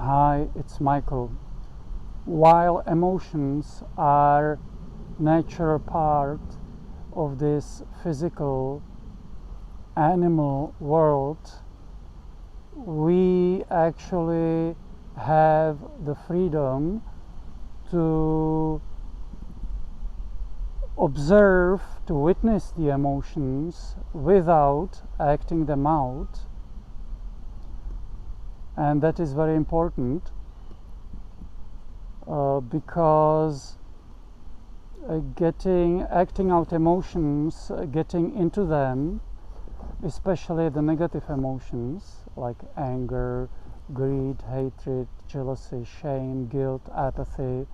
Hi, it's Michael. While emotions are natural part of this physical animal world, we actually have the freedom to observe, to witness the emotions without acting them out. And that is very important because acting out emotions, getting into them, especially the negative emotions like anger, greed, hatred, jealousy, shame, guilt, apathy,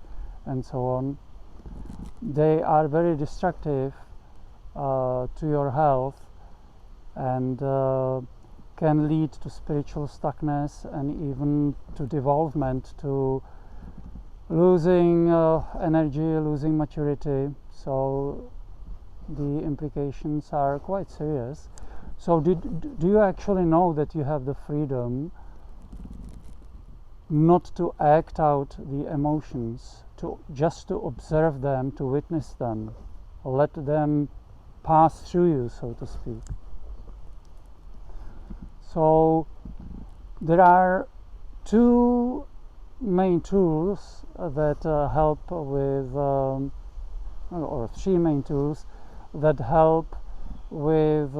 and so on, they are very destructive to your health and can lead to spiritual stuckness and even to devolvement, to losing energy, losing maturity. So the implications are quite serious. So do you actually know that you have the freedom not to act out the emotions, just to observe them, to witness them, let them pass through you, so to speak? So there are two main tools that help with, or three main tools that help with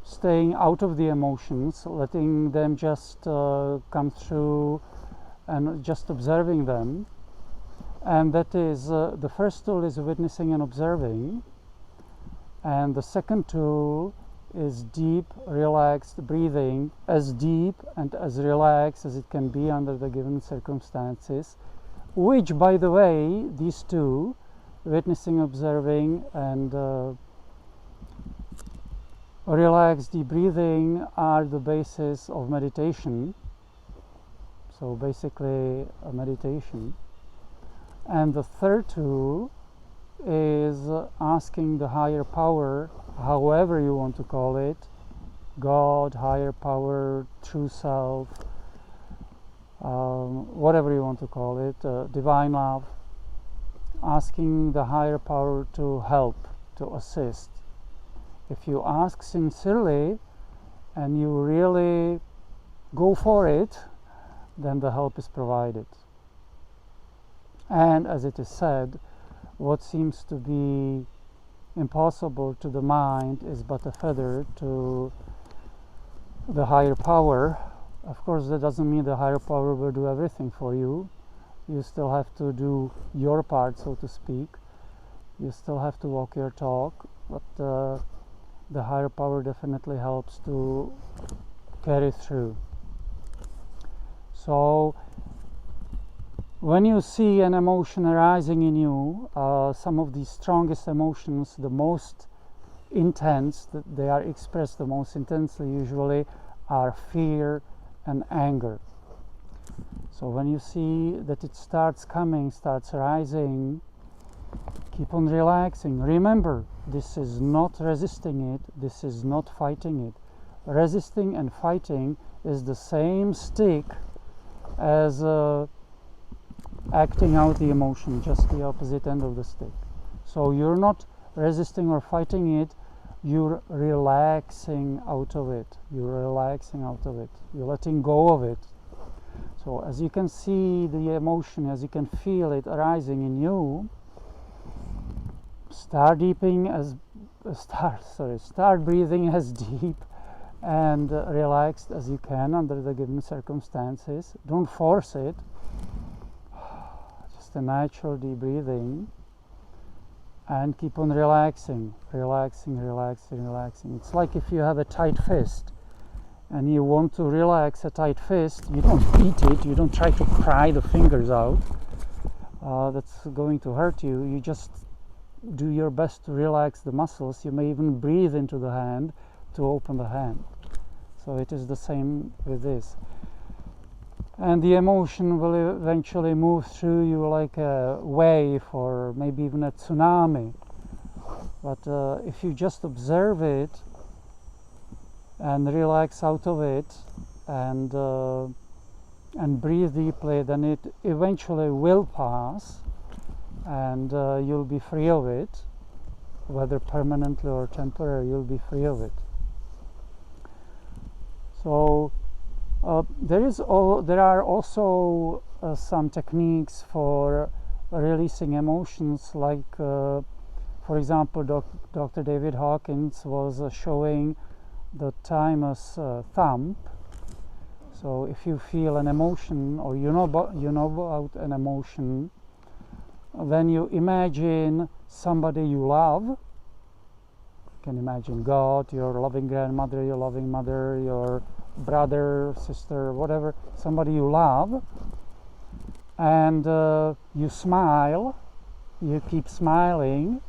staying out of the emotions, letting them just come through and just observing them. And that is, the first tool is witnessing and observing. And the second tool is deep, relaxed breathing, as deep and as relaxed as it can be under the given circumstances, which, by the way, these two, witnessing, observing, and relaxed deep breathing, are the basis of meditation. So basically a meditation. And the third tool is asking the higher power, however you want to call it, God, higher power, true self, whatever you want to call it, divine love, asking the higher power to help, to assist. If you ask sincerely and you really go for it, then the help is provided. And as it is said, what seems to be impossible to the mind is but a feather to the higher power. Of course, that doesn't mean the higher power will do everything for you. You still have to do your part, so to speak. You still have to walk your talk, but the higher power definitely helps to carry through. So when you see an emotion arising in you, some of the strongest emotions, the most intense, that they are expressed the most intensely usually, are fear and anger. So when you see that it starts coming, starts rising, keep on relaxing. Remember, this is not resisting it, this is not fighting it. Resisting and fighting is the same stick as acting out the emotion, just the opposite end of the stick. So you're not resisting or fighting it, you're relaxing out of it. You're relaxing out of it. You're letting go of it. So as you can see the emotion, as you can feel it arising in you, start breathing as deep and relaxed as you can under the given circumstances. Don't force it. Just a natural deep breathing, and keep on relaxing. It's like if you have a tight fist and you want to relax a tight fist, you don't beat it, you don't try to pry the fingers out. That's going to hurt you. You just do your best to relax the muscles. You may even breathe into the hand to open the hand. So it is the same with this. And the emotion will eventually move through you like a wave or maybe even a tsunami. But if you just observe it and relax out of it, and breathe deeply, then it eventually will pass, and you'll be free of it, whether permanently or temporary. You'll be free of it. So there are also some techniques for releasing emotions, like for example, Dr. David Hawkins was showing the thymus thumb. So if you feel an emotion, or you know about an emotion, then you imagine somebody you love. You can imagine God, your loving grandmother, your loving mother, your brother, sister, whatever, somebody you love, and you smile, you keep smiling,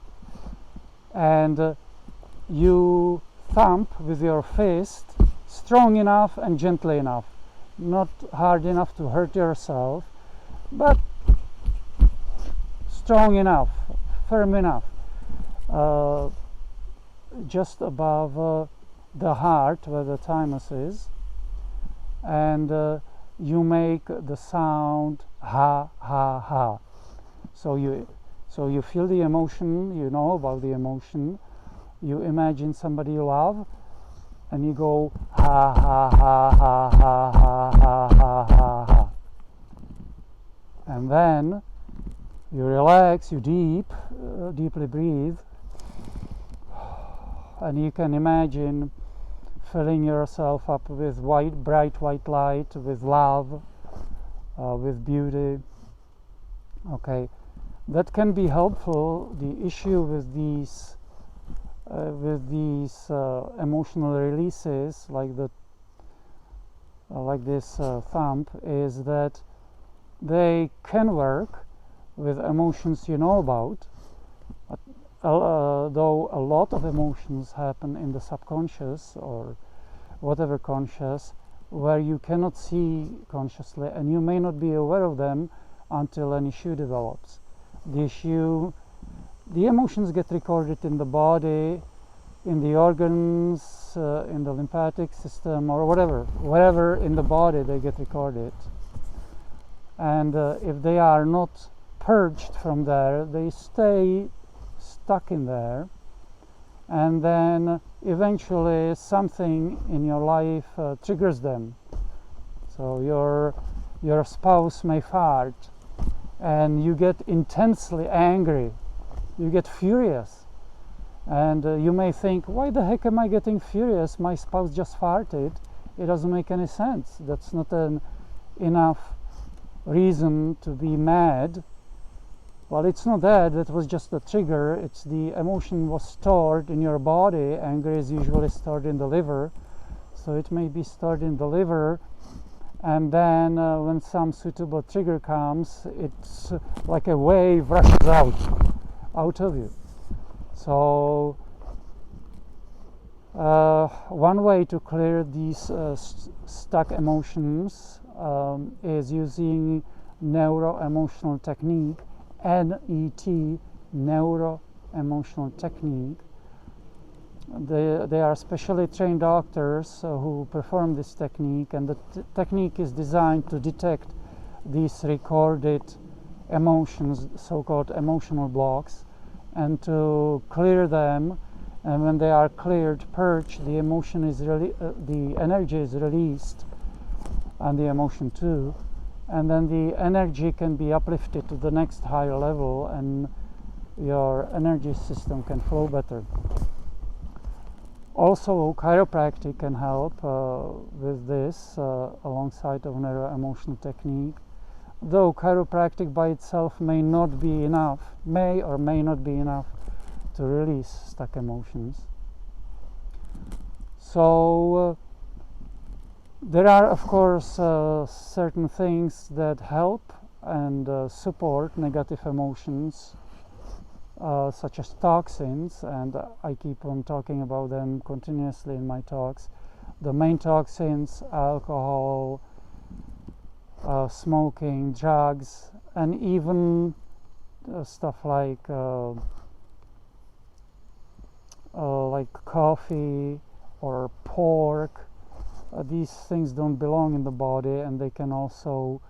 and you thump with your fist strong enough and gently enough, not hard enough to hurt yourself, but strong enough, firm enough, just above the heart where the thymus is, and you make the sound ha ha ha. So you feel the emotion, you know about the emotion, you imagine somebody you love, and you go ha ha ha ha ha ha ha ha ha ha, and then you relax, you deeply breathe, and you can imagine filling yourself up with bright white light, with love, with beauty. Okay, that can be helpful. The issue with these emotional releases, like this thump, is that they can work with emotions you know about, though a lot of emotions happen in the subconscious or whatever conscious, where you cannot see consciously, and you may not be aware of them until an issue develops. The emotions get recorded in the body, in the organs, in the lymphatic system, or wherever in the body they get recorded. And if they are not purged from there, they stay stuck in there, and then eventually something in your life triggers them. So your spouse may fart, and you get intensely angry, you get furious, and you may think, why the heck am I getting furious? My spouse just farted. It doesn't make any sense. That's not an enough reason to be mad. Well, it's not that was just a trigger. It's the emotion was stored in your body. Anger is usually stored in the liver, so it may be stored in the liver, and then when some suitable trigger comes, it's like a wave rushes out of you. So one way to clear these stuck emotions is using neuro-emotional technique, NET, neuro-emotional technique. They are specially trained doctors who perform this technique, and the technique is designed to detect these recorded emotions, so-called emotional blocks, and to clear them. And when they are cleared, purged, the energy is released, and the emotion too, and then the energy can be uplifted to the next higher level, and your energy system can flow better. Also, chiropractic can help with this alongside of neuro-emotional technique, though chiropractic by itself may or may not be enough to release stuck emotions. So there are, of course, certain things that help and support negative emotions, such as toxins, and I keep on talking about them continuously in my talks. The main toxins: alcohol, smoking, drugs, and even stuff like coffee, or pork. These things don't belong in the body, and they can also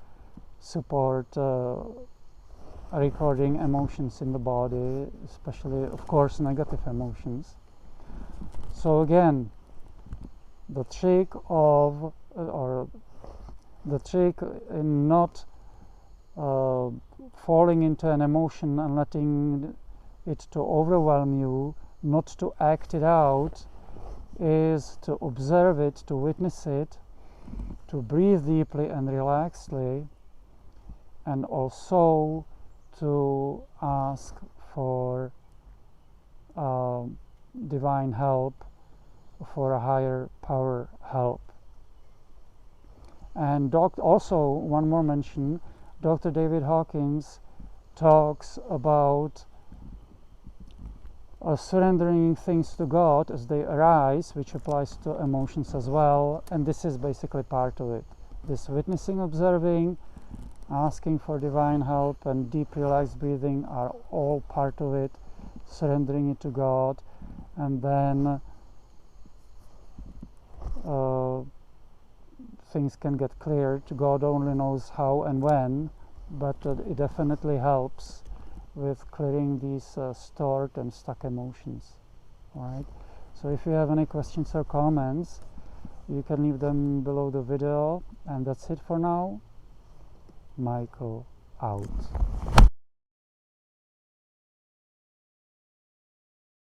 support recording emotions in the body, especially, of course, negative emotions. So again, the trick of or the trick in not falling into an emotion and letting it to overwhelm you, not to act it out, is to observe it, to witness it, to breathe deeply and relaxedly, and also to ask for divine help, for a higher power help. And also, one more mention, Dr. David Hawkins talks about surrendering things to God as they arise, which applies to emotions as well, and this is basically part of it. This witnessing, observing, asking for divine help, and deep relaxed breathing are all part of it, surrendering it to God, and then things can get cleared. God only knows how and when, but it definitely helps with clearing these stored and stuck emotions. All right. So if you have any questions or comments, you can leave them below the video, and that's it for now. Michael out.